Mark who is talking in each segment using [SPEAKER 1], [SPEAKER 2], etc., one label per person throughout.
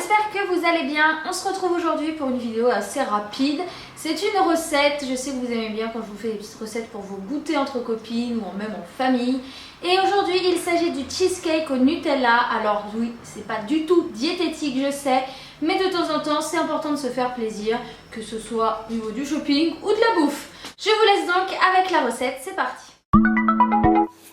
[SPEAKER 1] j'espère que vous allez bien. On se retrouve aujourd'hui pour une vidéo assez rapide. C'est une recette, je sais que vous aimez bien quand je vous fais des petites recettes pour vous goûter entre copines ou même en famille. Et aujourd'hui il s'agit du cheesecake au Nutella. Alors oui, c'est pas du tout diététique je sais, mais de temps en temps c'est important de se faire plaisir, que ce soit au niveau du shopping ou de la bouffe. Je vous laisse donc avec la recette, c'est parti.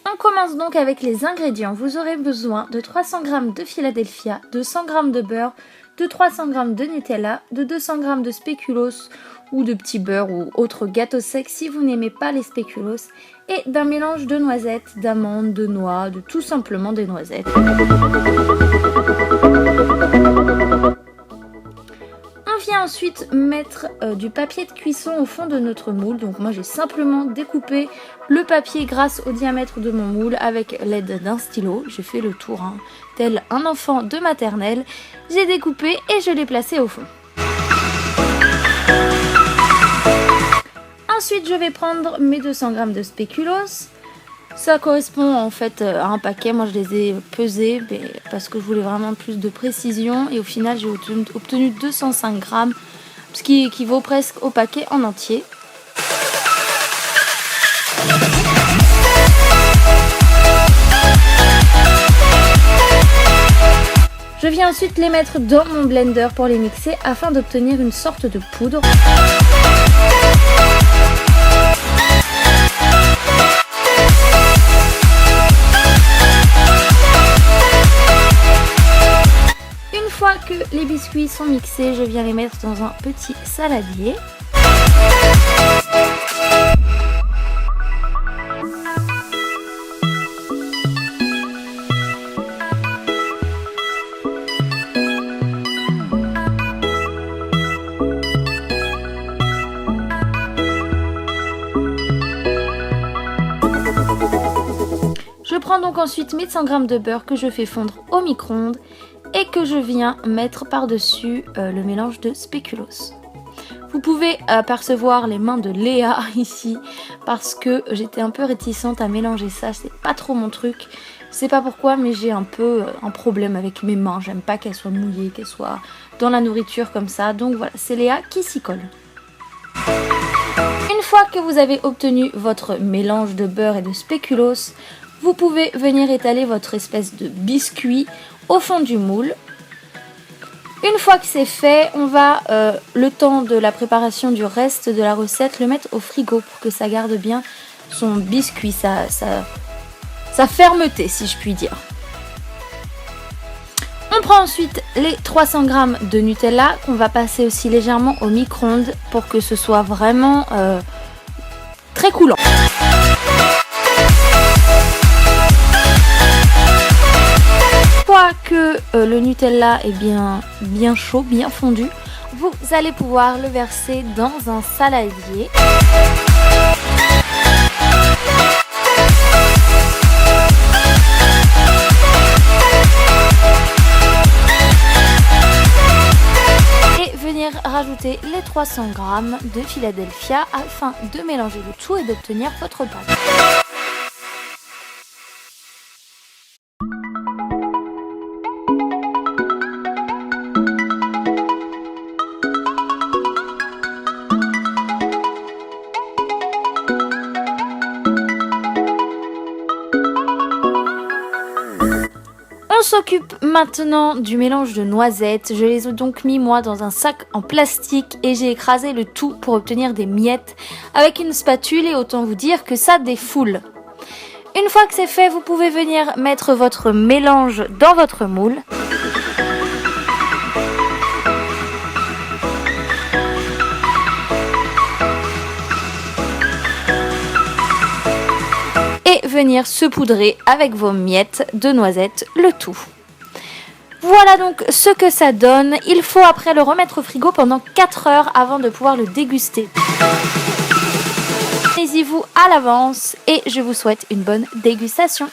[SPEAKER 1] On commence donc avec les ingrédients. Vous aurez besoin de 300 g de Philadelphia, de 100 g de beurre, de 300 g de Nutella, de 200 g de spéculoos ou de petit beurre ou autre gâteau sec si vous n'aimez pas les spéculoos, et d'un mélange de noisettes, d'amandes, de noix, de tout simplement des noisettes. On vient ensuite mettre du papier de cuisson au fond de notre moule. Donc moi j'ai simplement découpé le papier grâce au diamètre de mon moule avec l'aide d'un stylo. J'ai fait le tour, tel un enfant de maternelle. J'ai découpé et je l'ai placé au fond. Ensuite je vais prendre mes 200 g de spéculoos. Ça correspond en fait à un paquet, moi je les ai pesés parce que je voulais vraiment plus de précision et au final j'ai obtenu 205 g, ce qui équivaut presque au paquet en entier. Je viens ensuite les mettre dans mon blender pour les mixer afin d'obtenir une sorte de poudre. Une fois que les biscuits sont mixés, je viens les mettre dans un petit saladier. Je prends donc ensuite mes 100 g de beurre que je fais fondre au micro-ondes et que je viens mettre par-dessus le mélange de spéculoos. Vous pouvez apercevoir les mains de Léa ici parce que j'étais un peu réticente à mélanger ça, c'est pas trop mon truc. Je sais pas pourquoi mais j'ai un peu un problème avec mes mains, j'aime pas qu'elles soient mouillées, qu'elles soient dans la nourriture comme ça. Donc voilà, c'est Léa qui s'y colle. Une fois que vous avez obtenu votre mélange de beurre et de spéculoos, vous pouvez venir étaler votre espèce de biscuit au fond du moule. Une fois que c'est fait, on va, le temps de la préparation du reste de la recette, le mettre au frigo pour que ça garde bien son biscuit, sa fermeté si je puis dire. On prend ensuite les 300 g de Nutella qu'on va passer aussi légèrement au micro-ondes pour que ce soit vraiment très coulant. Une fois que le Nutella est bien chaud, bien fondu, vous allez pouvoir le verser dans un saladier. Et venir rajouter les 300 g de Philadelphia afin de mélanger le tout et d'obtenir votre pâte. On s'occupe maintenant du mélange de noisettes. Je les ai donc mis moi dans un sac en plastique et j'ai écrasé le tout pour obtenir des miettes avec une spatule et autant vous dire que ça défoule. Une fois que c'est fait, vous pouvez venir mettre votre mélange dans votre moule. Venir saupoudrer avec vos miettes de noisettes le tout. Voilà donc ce que ça donne. Il faut après le remettre au frigo pendant 4 heures avant de pouvoir le déguster. Prenez-y-vous à l'avance et je vous souhaite une bonne dégustation.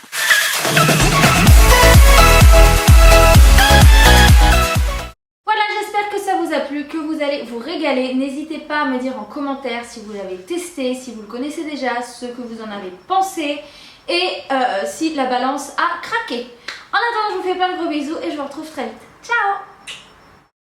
[SPEAKER 1] Voilà, j'espère que ça vous a plu, que vous allez vous régaler. N'hésitez pas à me dire en commentaire si vous l'avez testé, si vous le connaissez déjà, ce que vous en avez pensé et si la balance a craqué. En attendant, je vous fais plein de gros bisous et je vous retrouve très vite. Ciao!